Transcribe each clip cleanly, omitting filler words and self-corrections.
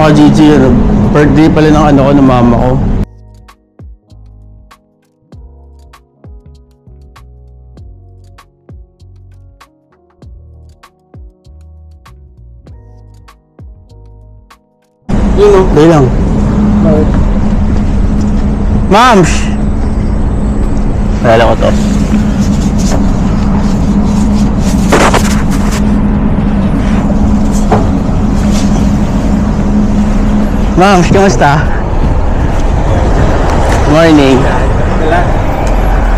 ka Gigi, birthday pala ng ano ko, ng mama ko. Dali lang. Mams! Nalala ko to. Mams, kamusta? Morning.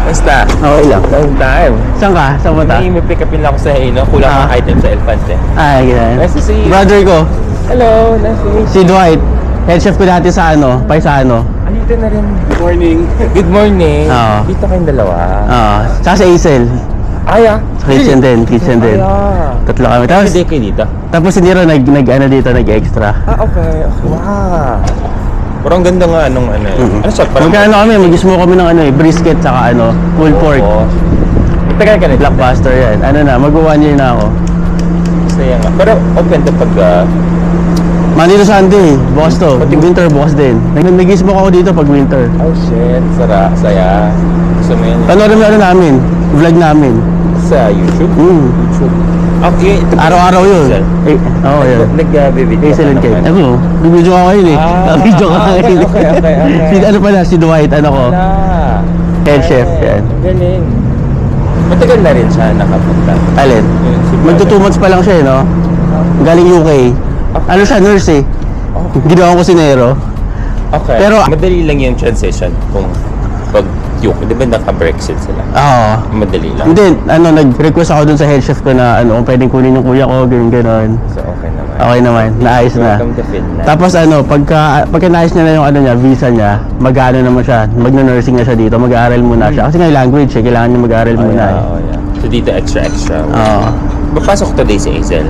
Basta. Okay lang. Long time. Saan ka? Saan punta? May pick upin lang ako sa Hino. Kulang ang item sa Elephant eh. Ay, ganyan. Nice to see you. Brother ko, Hello, nice to meet you. si Dwight. Head chef ko dati sa ano, Paisano. Andito na rin. Good morning. Good morning. Oo. Dito kayong dalawa. Tsaka sa Hazel. Ay ah. Sa kitchen din, kitchen din. Ay ah. Tatlo kami. Tapos, Everyday kayo dito? tapos hindi rin ano dito, nag-extra. Ah, okay. Wow. Parang ganda nga anong ano eh. Ano siya? Magkano kami, mag-ismo kami ng ano eh, brisket tsaka ano, pulled pork. Oo. Tagal ka na. Blockbuster yan. Ano na, mag-1 year na ako. Saya nga. Pero open to pag... Monday to Sunday, bukas to. Winter, bukas din. Nag-ismo ako dito pag winter. Oh shit. Saya. Gusto mo yan? Panoorin mo ano namin, vlog namin. Sa YouTube? YouTube. Okay. Araw-araw yun. Oo, yun. Nag-video Hazel and Kate. Ano, bibidyo ka ngayon eh. Bibidyo ka ngayon. Okay. Si ano pala, si Dwight, ano ko. Head chef, yan. Galing. Matagal na rin siya nakapunta. Alin? Magto 2 months pa lang siya eh, no? Galing UK. Ano siya, nurse eh. Ginawa ko kusinero. Okay. Pero, madali lang yung transition kung pag yung, di ba naka-Brexit sila? Oo. Madali lang. Hindi, ano, nag-request ako dun sa head chef ko na ano, kung pwedeng kunin yung kuya ko, ganyan. So, okay naman. Okay naman, naayos na. Welcome to Finland. Tapos ano, pagka naayos niya na yung ano niya, visa niya, mag-ano naman siya, magna-nursing na siya dito, mag-aaral muna siya. Kasi nga yung language eh, kailangan niya mag-aaral muna eh. Yeah. So, dito extra. Oo. Papasok today si Hazel?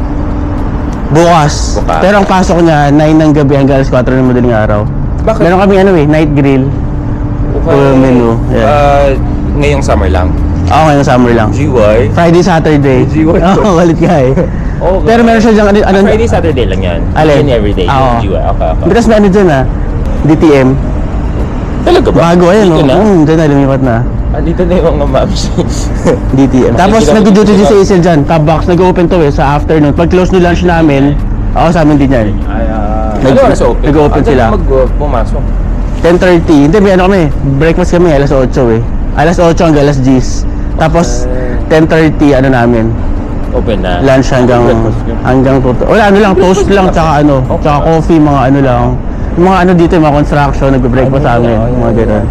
Bukas. Pero ang pasok niya, 9 ng gabi hanggang alas 4 ng madaling araw. Bakit? Meron kami ano eh, night grill. Full menu. Yeah. Ngayong summer lang. Oo, ngayong summer lang. GY? Friday, Saturday. GY. Oo, walit ka eh. Okay. Pero meron siya dyan, ano, Friday, Saturday lang yan. Alin? Yan everyday. Oo. GY. Okay. Because may ano dyan ah, DTM. Talaga ba? Bago, ayan Dito o. na? Dyan na, lumipat na. Dito na yung mga mams. DTM. Tapos nag-duty din sa Hazel dyan. Top box, nag-open to eh, sa afternoon. Pag close no lunch namin, ako sa amin din yan. Ano oras open? Nag-open sila. Pumasok. 10:30. Hindi, may ano kami. Breakfast kami, alas 8 eh. Alas 8 hanggang alas 10. Tapos, 10:30, ano namin. Open na. Lunch hanggang wala, ano lang, toast lang, tsaka ano, tsaka coffee, mga ano lang. Yung mga ano dito, yung mga construction, nagbe-breakfast sa amin. Mga gano'n.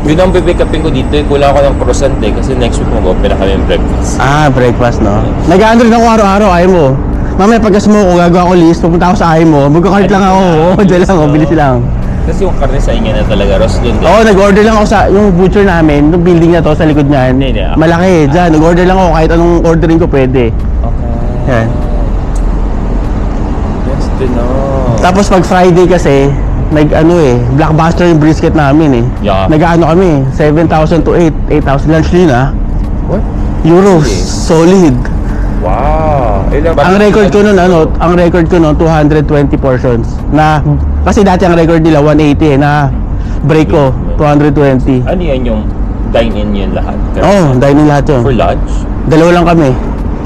Yun ang pipick upin ko dito. Kulang ako ng croissant eh. Kasi next week mag-open na kami yung breakfast. Breakfast, no? Nag-ano rin ako araw-araw, ayaw mo. Mamaya pagkasmo ko, gagawa ko list, pupunta ako sa ayaw mo. Magkakalit lang ako, dyan lang ako, bilis lang. Kasi yung karne sa inyo na talaga, roast din. Oo, nag-order lang ako sa, yung butcher namin, yung building na to, sa likod niyan. Malaki, dyan, nag-order lang ako, kahit anong ordering ko pwede. Okay. Yan. Yes to know. Tapos pag Friday kasi, nag-ano eh, blockbuster yung brisket namin eh. Yeah. Nag-ano kami, 7,000 to 8,000 lunch din ah. What? Euros, solid. Wow. Ang record ko nun, 220 portions. Na, kasi dati ang record nila 180 eh, na break ko, 220. Ano yan yung dine-in yun lahat? Oo, dahil lahat yun. For lunch? Dalawa lang kami,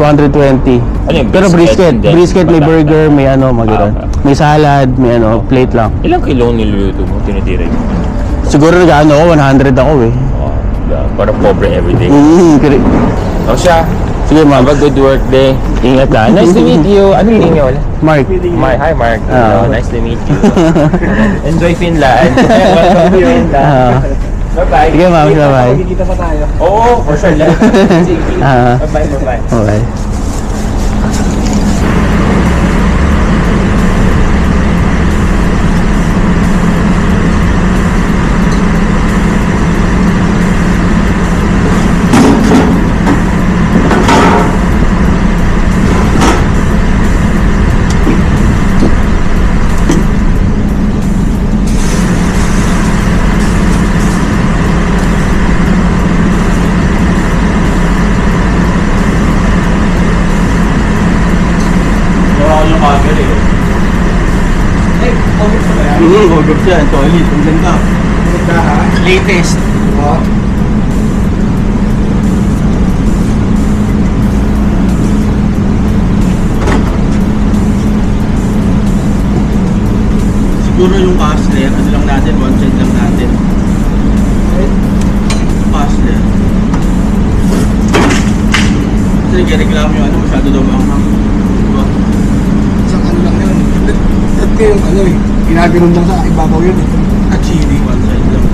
220. Ano yung Pero brisket, may burger, may ano, okay. may salad, may ano, plate lang. Ilang kilo niluluto mo, tinitira mo? Siguro nag-ano ako, 100 ako eh. Oh, yeah. Parang pobre everyday. O siya, Sige ma'am. have a good work day. Ingat ka. Nice to meet you. Ano yung name niyo ulit? Mark. Hi Mark. Nice to meet you. Enjoy Finland. Welcome to Finland. Bye-bye. Sige ma'am, bye-bye. Magkikita pa tayo. Oo, for sure. Sige. Bye-bye. Okay. Ogos yan. Solid. Ang ganda. Ganda ha? Latest. Oo. Siguro yung Castler, ano lang natin, one side lang natin. Castler. Kasi nagreklamo yung ano, masyado daw maanghang. Diba? Isang ano lang yun. Dati yung ano eh. Ginaganon lang sa ibabaw yun eh. At chili, one side lang.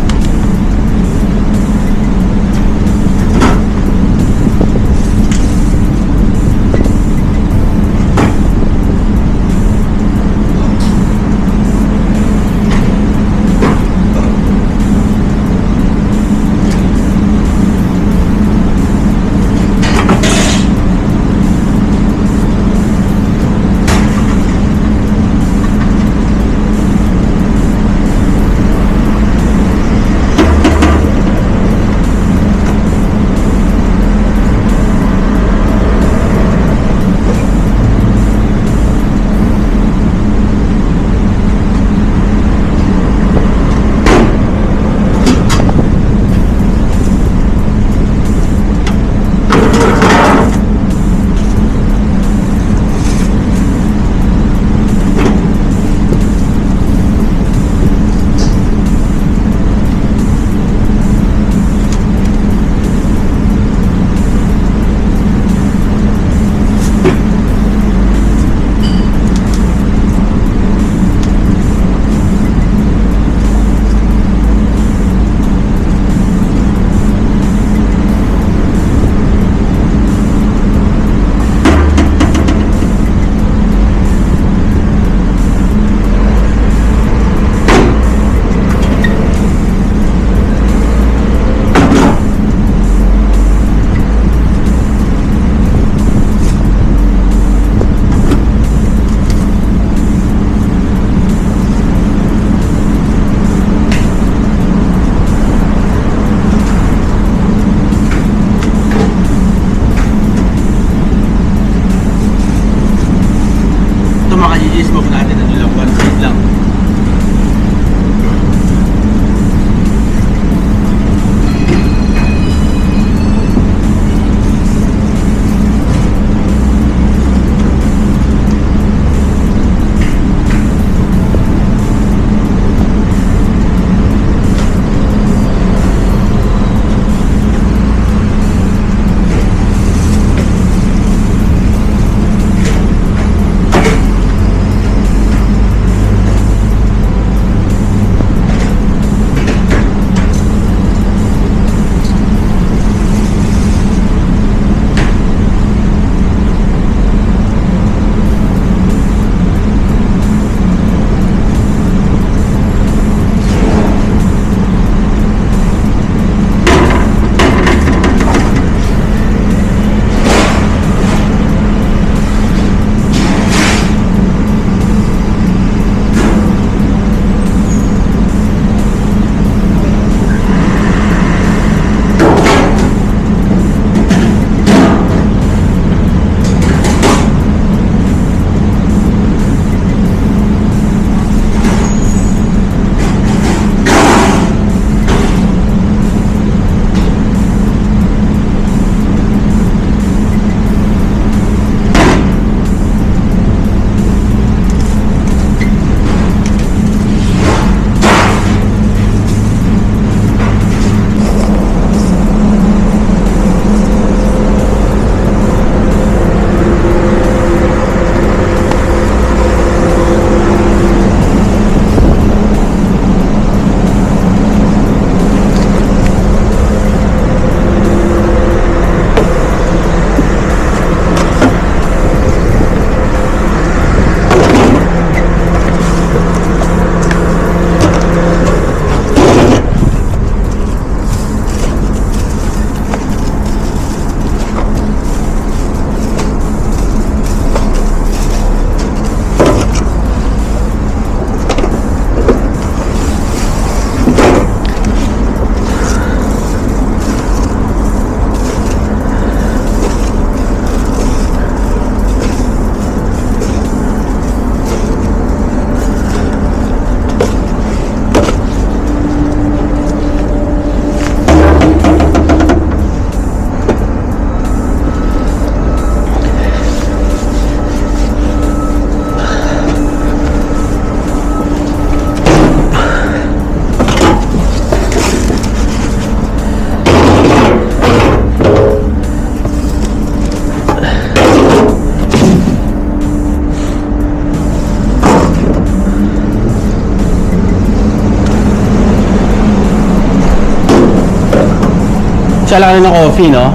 Siya lang rin ng coffee, no?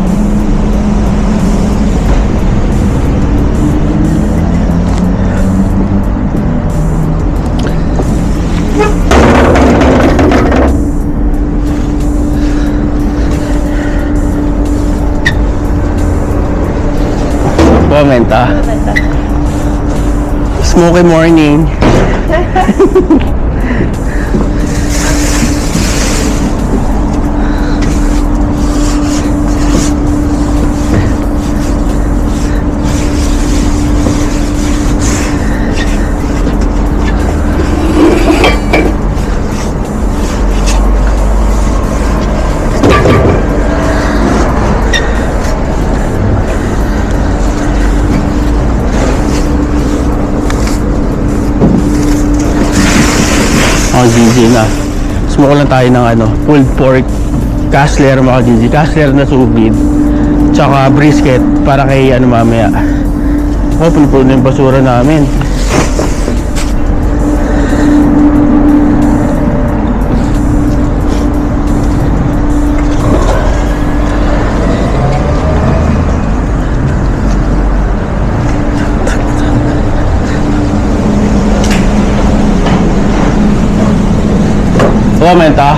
Comment, ah. Smoky morning. GG na. Smoke lang tayo ng ano, pulled pork Kassler mga GG. Kassler na subid. Tsaka brisket para kay ano mamaya. Oh, puno na yung basura namin. Comment, ah.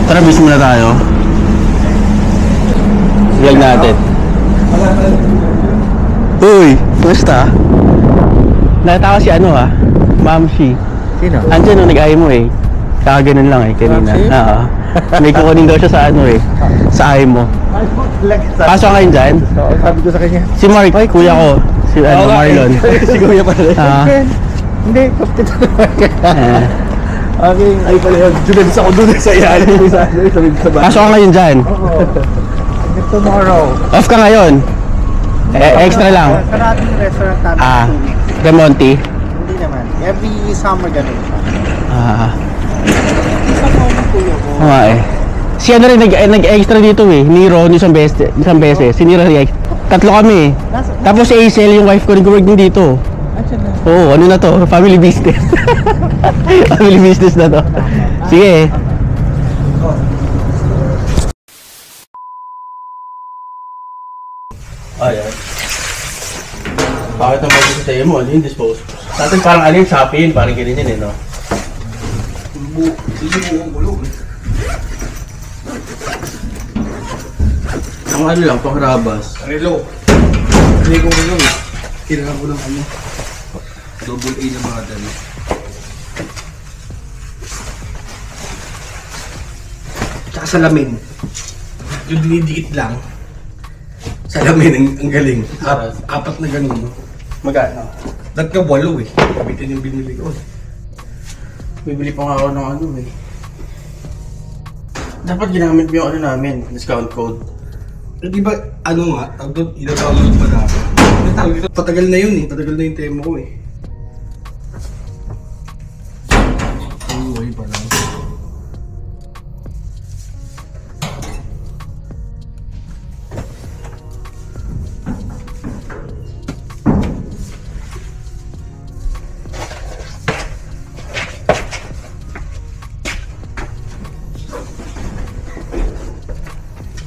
Tara, bis muna tayo. Vlog natin. Uy, kumusta? Nakita ko si ano ha? Mamshi. Sino? Andiyan nung nag-ay mo eh. Kakaganun lang eh, kanina. Oo. May kukunin daw siya sa ano eh. Sa ay mo. Pasok ngayon dyan? Sabi ko sa kanya. Si Mark, kuya ko. Si ano, Marlon. Si kuya pala. Hindi, kapit na naman. Okay, ay pala yun. Dunalis ako doon sa iyan. Pasok ka ngayon dyan? Oo. Tomorrow. Off ka ngayon? Extra lang? Karating restaurant namin. Remonti? Hindi naman. Every summer ganun siya. Isa ko ng kuya ko. Oo eh. Si ano rin nag-extra dito eh. Ni Ron isang beses. Si Nira tatlo kami eh. Tapos si Aisel, yung wife ko, nag-work din dito. Oo, ano na to? Family business. Family business na to. Sige. Ayan. Bakit naman dito sa'yo mo? Ano yung dispose? Sa atin parang ano yung sapin, parang ganyan eh, no? Sisimuhong bulog. Ang ano lang, pangkarabas. Relo. Hindi ko relo eh. Kailangan ko ng ano. Double A na mga dali. Tsaka salamin. Yung dinidikit lang. Salamin, ang galing. Apat na ganun. Magkano? Dapat ka 8 eh. Kapitin yung binili ko. Bibili pa nga ako ng ano eh. Dapat ginamit mo yung ano namin, discount code. Eh di ba, ano nga, tawag doon, ina-download pa na. Patagal na yun eh. Patagal na yung demo ko eh. Ay, pa lang.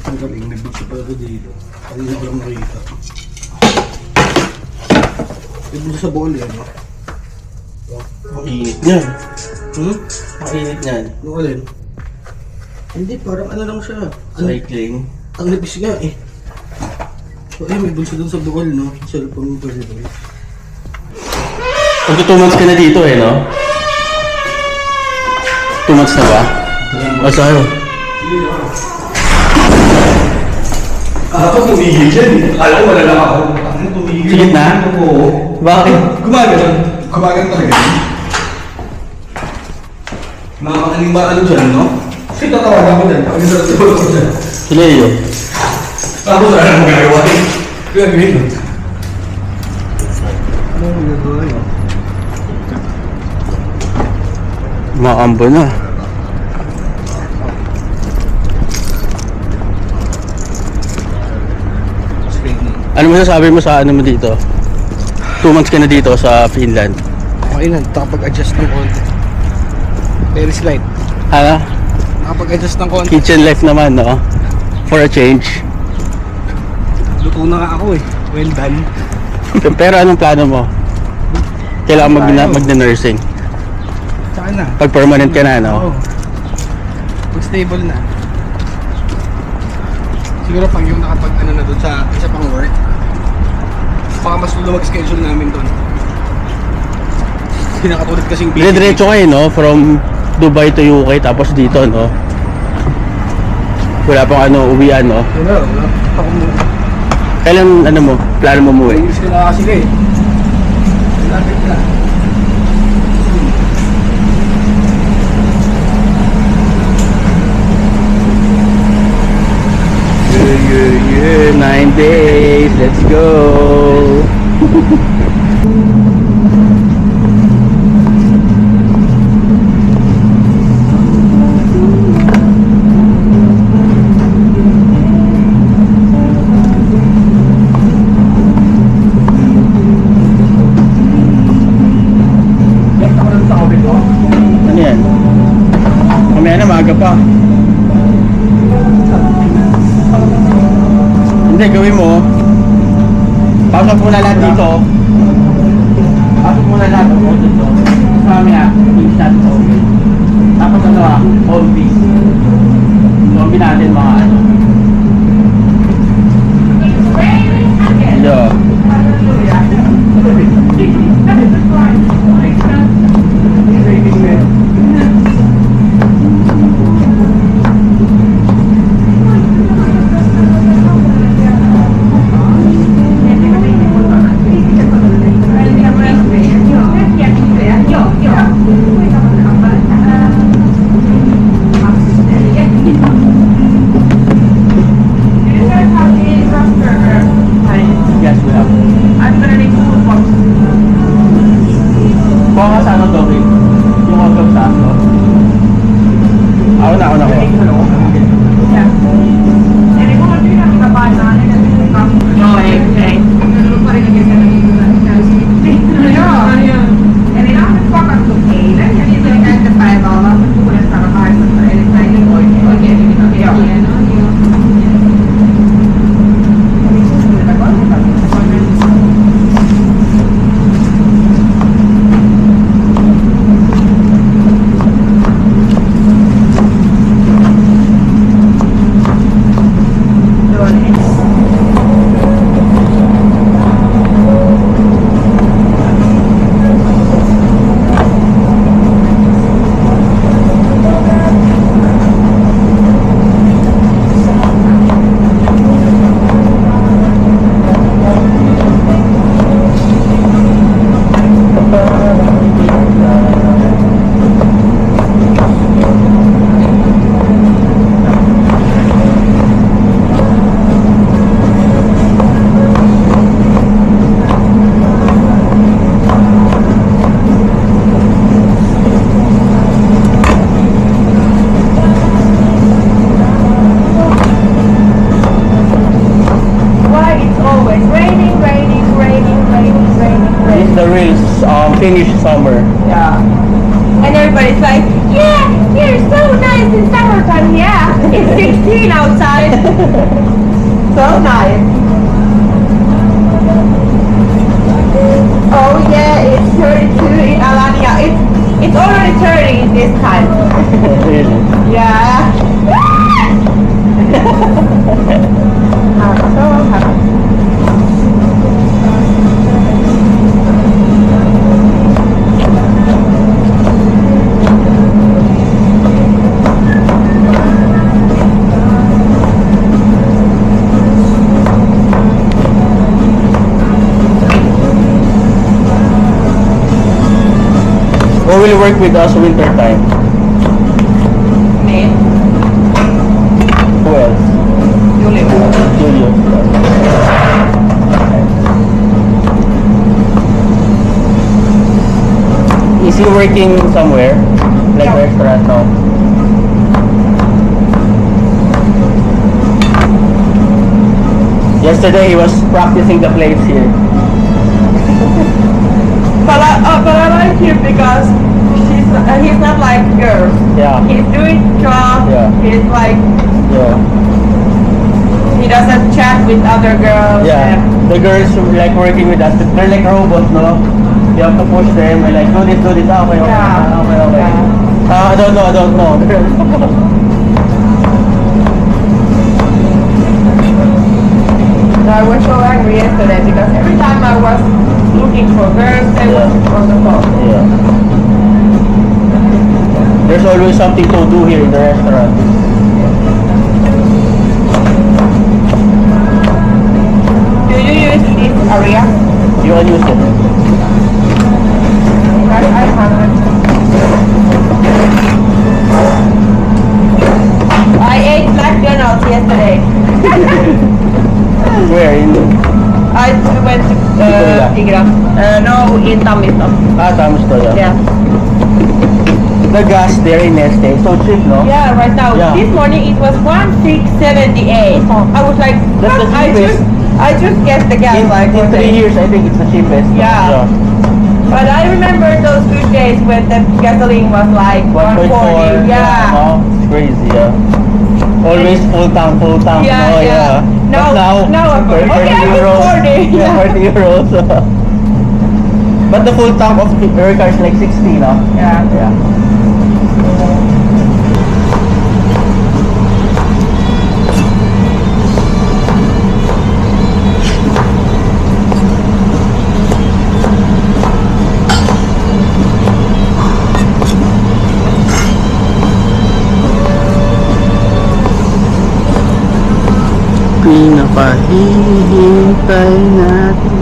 Ang galing, nagbagsa pa ako dito. Kanina ko lang nakita. Ibig sa ball yan, no? Ang init niyan. Hmm? Ang init niyan. Ano alin? Hindi, parang ano lang siya. Cycling. Ang nipis nga eh. So, ayun, may bulsa dun sa ball, no? Cellphone mo pwede ba? Magto 2 months ka na dito eh, no? 2 months na ba? O sa'yo? Ako tumigil dyan eh. Alam ko wala lang ako. Ano tumigil? Sige na? Oo. Bakit? Gumagano. Gumagano talaga. Nakakaling ba ano dyan, no? Kasi tatawagan ko dyan. Pag isa na siguro ko dyan. Si Leo. Tapos wala nang magagawa eh. Kaya gawin mo. Ano ang magagawa yun? Makambo na. Ano masasabi mo sa ano mo dito? 2 months ka na dito sa Finland. Okay lang, nakapag-adjust ng konti. Very slight. Ano? Nakapag-adjust ng konti. Kitchen life naman, no? For a change. Luto na nga ako eh. Well done. Pero anong plano mo? Kailangan mag-nursing. Tsaka na. Pag permanent ka na, no? Oo. Pag stable na. Siguro pag yung nakapag ano na doon sa isa pang work, baka mas lumag-schedule namin doon. Hindi nakatulad kasing busy. Dire-diretso kayo, no? From Dubai to UK, tapos dito, no? Wala pang ano, uwian, no? Wala, wala. Ako muna. Kailan, ano mo, plano mo umuwi? Ayos ka na kasi eh. Lapit na. Yeah, 9 days, let's go! Ano yan? Mamaya na, maaga pa. Hindi, gawin mo. Pasok muna lahat dito. Pasok muna lahat dito. Mamaya, instant okay. Tapos ano home base. Zombie natin mga ano. Yo. Yes, we have. I'm gonna make food box. Kuha ka sa ano, Dory? Yung hotdog sa ano? Ako na. Yeah. And if you want to do that, buy that and then you come. Okay. And then after fuck up to pay, then you need to get the $5 to put it on a card and it's like Finnish summer. Yeah. And everybody's like, yeah, you're so nice in summertime. Yeah, it's 16 outside. So nice. Oh yeah, it's 32 in Alania. It's already 30 this time. Really? Yeah. Who will work with us winter time? Me, Who else? Julio. Julio. Is he working somewhere? Like Yeah. restaurant now? Yesterday he was practicing the plates here. But I like him because he's not like girls. Yeah. He's doing job. Yeah. He's like Yeah. he doesn't chat with other girls. Yeah. and- The girls who like working with us, they're like robots, no? You have to push them and like do this, do this. Ah, okay, okay, Yeah. okay, okay. Yeah. I don't know. I was so angry yesterday because every time I was looking for girls, they Yeah. was on the phone. Yeah. There's always something to do here in the restaurant. Do you use this area? You can use it. I haven't. I ate McDonald's yesterday. Where? In I went to Tigra. Tigra. No, in Tamito. Tams to, yeah. Yeah. The gas there in Neste is so cheap, no? Yeah, right now. Yeah. This morning it was 1,678. I was like, That's the "Fuck, cheapest. I just get the gas like In 3 okay." years, I think it's the cheapest. Yeah. But I remember those good days when the gasoline was like 140. Yeah. Oh, it's crazy, yeah. Always full tank, Yeah, oh, yeah. But Now I'm going, okay, I put 40. Yeah, 40 euros. But the full tank of your car is like 60, no? Yeah. Yeah. Pinapahihintay natin.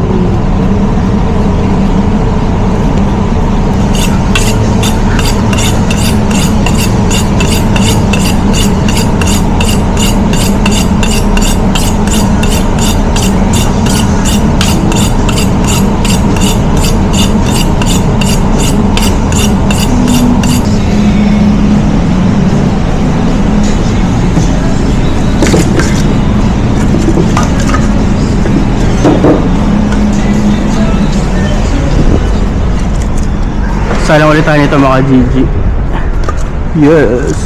Salang ulit tayo nito mga GG. Yes.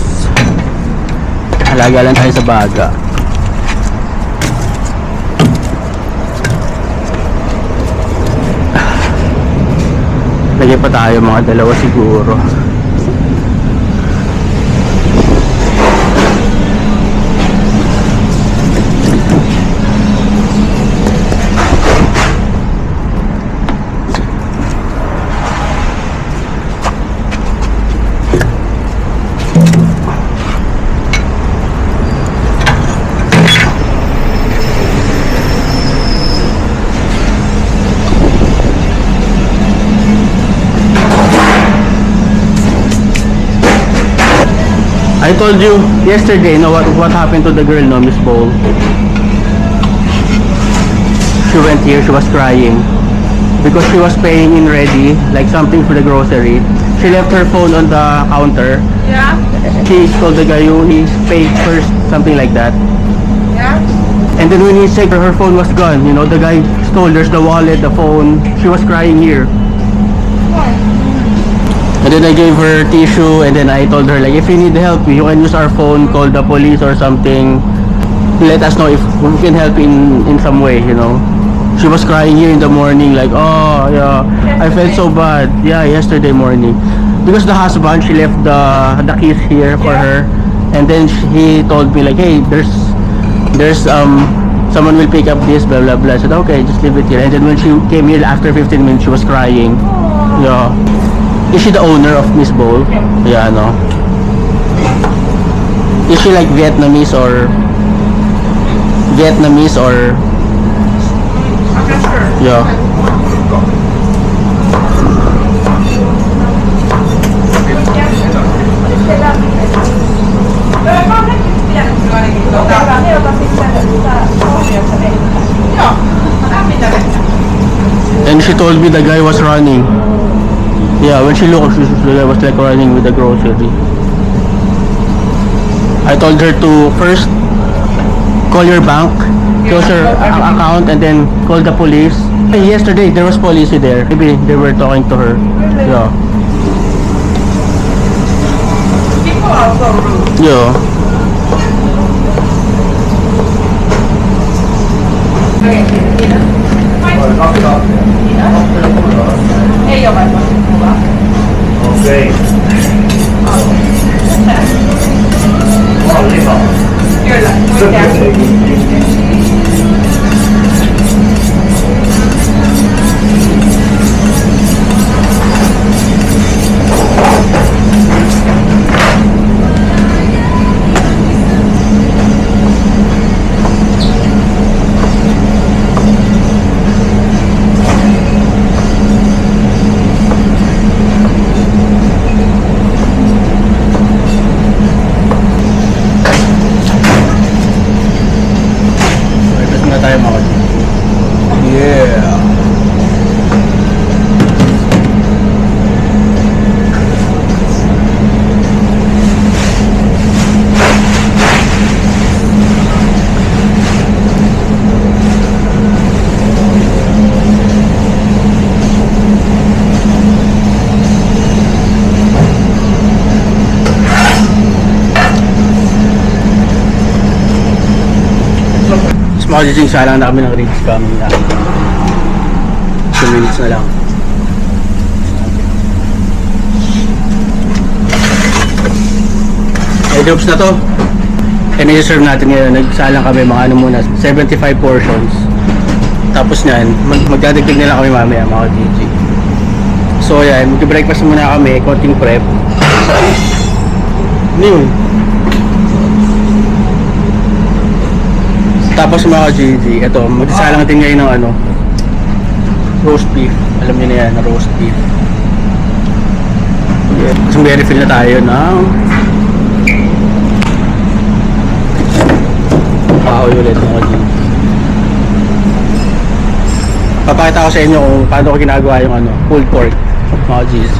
Halaga lang tayo sa baga. Lagyan pa tayo mga dalawa siguro. I told you yesterday, no, what happened to the girl, no, Miss Bowl? She went here, she was crying because she was paying in ready, like something for the grocery. She left her phone on the counter. Yeah. He told the guy, he paid first, something like that. Yeah. And then when he checked, her phone was gone. You know, the guy stole, there's the wallet, the phone. She was crying here. And then I gave her tissue, and then I told her, like, if you need help, you can use our phone, call the police or something. Let us know if we can help in some way, you know. She was crying here in the morning like, oh yeah, I felt so bad. Yeah, yesterday morning. Because the husband, she left the keys here for her. And then he told me like, hey, there's someone will pick up this, blah blah blah. I said, okay, just leave it here. And then when she came here after 15 minutes, she was crying. Yeah. Is she the owner of Miss Bowl? Yeah, no. Is she like Vietnamese or I'm not sure. yeah. And she told me the guy was running. Yeah, when she looked, the guy was like running with the grocery. I told her to first call your bank, close your account, and then call the police. Yesterday, there was police there. Maybe they were talking to her. Yeah. People are so rude. Yeah. Okay, Tina. Tina? Eh, io vai Okay. You're like, we're down. Magiging salang na kami ng ribs coming na 2 minutes na lang. Ribs na to. And i-serve natin ngayon. Nagsalang kami mga ano muna 75 portions. Tapos nyan magdadagdag nila kami mamaya mga GG. So yan, mag-breakfast muna kami, konting prep. Ano yun? Tapos mga GG, ito, magsasalang natin ngayon ng ano, roast beef. Alam niyo na yan, roast beef. Yeah. So may refill na tayo ng kahoy ulit mga GG. Papakita ko sa inyo kung paano ko ginagawa yung ano, pulled pork mga GG.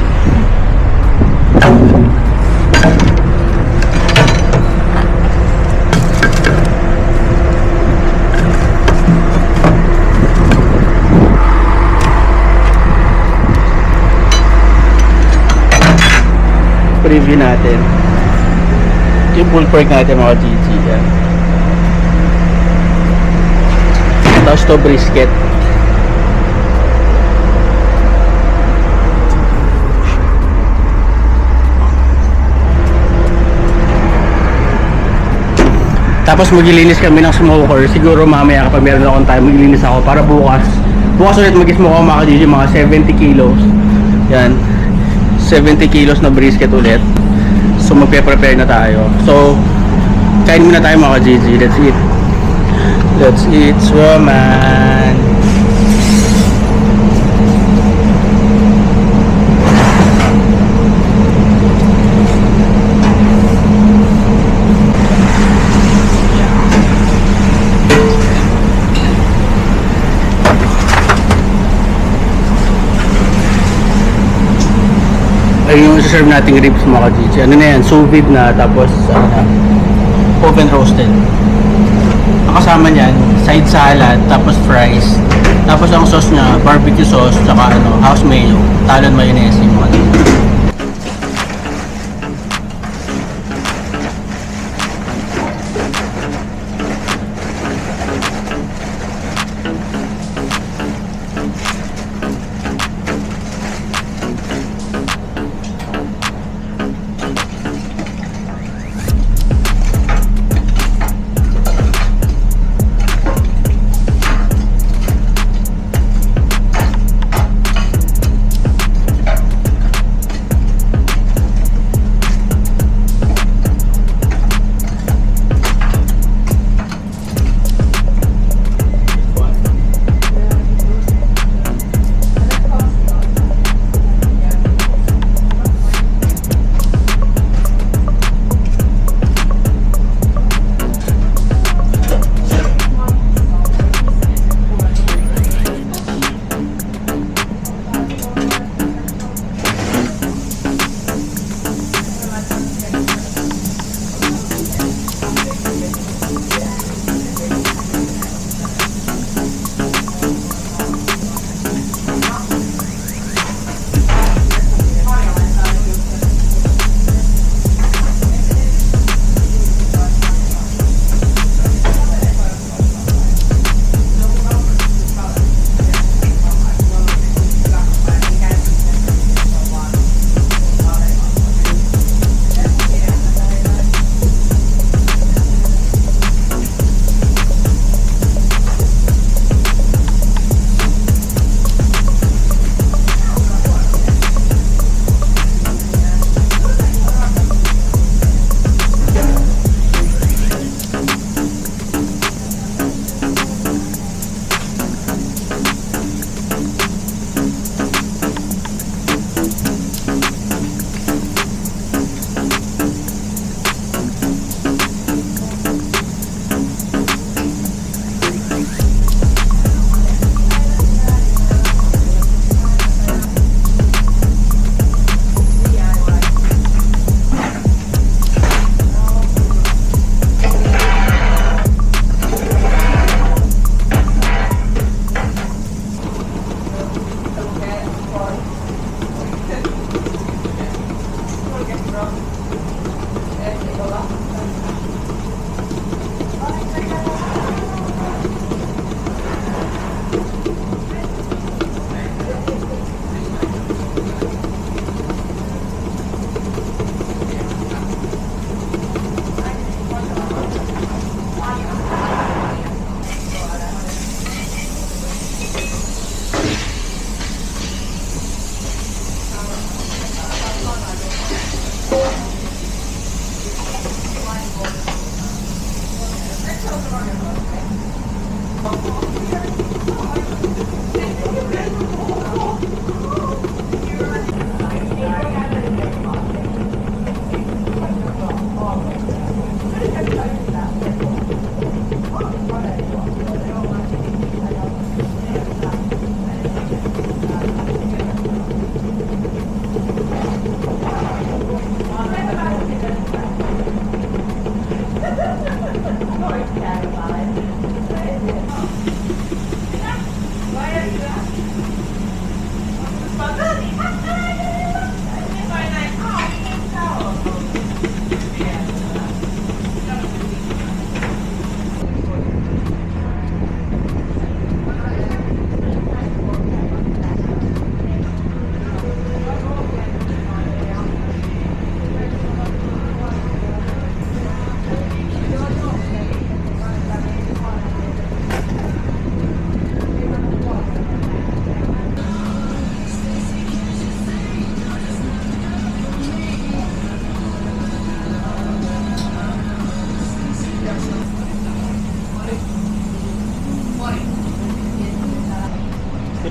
Preview natin yung pulled pork natin mga GG yan. Tapos to brisket. Tapos maglilinis kami ng smoker. Siguro mamaya kapag meron akong time maglilinis ako para bukas ulit mag-smoke ako mga GG mga 70 kilos yan, 70 kilos na brisket ulit. So magpe-prepare na tayo. So kain muna tayo mga GG. Let's eat Swaman. Yung serve nating ribs mga GG. Ano na yan? Sous vide na. Tapos ano na, oven roasted. Ang kasama niyan, side salad, tapos fries. Tapos ang sauce niya, barbecue sauce, tsaka ano, house mayo, talon mayonnaise yung mga GG.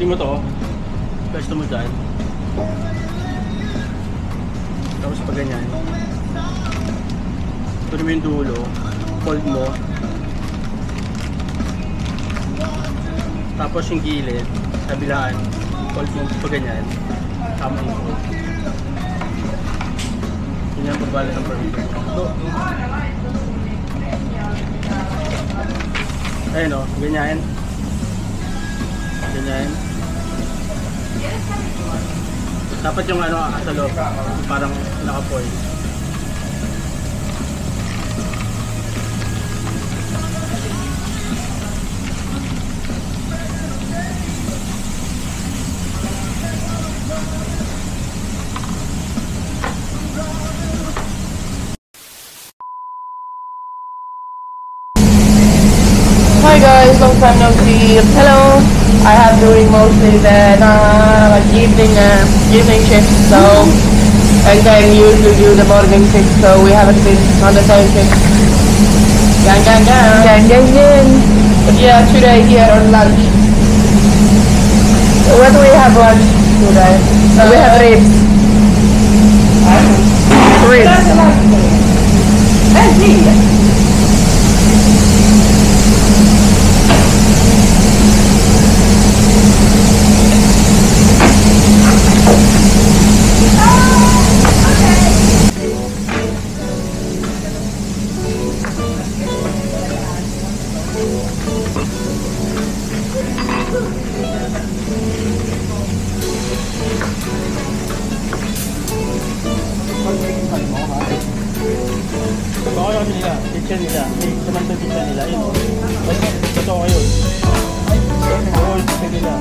Pili mo to. Pwesto mo dyan. Tapos pag ganyan. Tuloy mo yung dulo. Fold mo. Tapos yung gilid. Kabilaan. Fold mo pag ganyan. Tama yung fold. Yun yung pagbala ng perfect. Ayun o, ganyan. Ganyan. Dapat yung ano sa loob, parang naka-foil. Hi guys, long time no see. Hello. I have doing mostly the like evening shift, so and then usually do the morning shift, so we haven't been on the same shift. Gang gang gang. Gang gang gang. But yeah, today here on lunch. What do we have lunch today? We have ribs. Ribs. Baka yung nila, kitchen nila. May naman sa kitchen nila. Yun o. Totoo kayo. Oo, yung kitchen nila.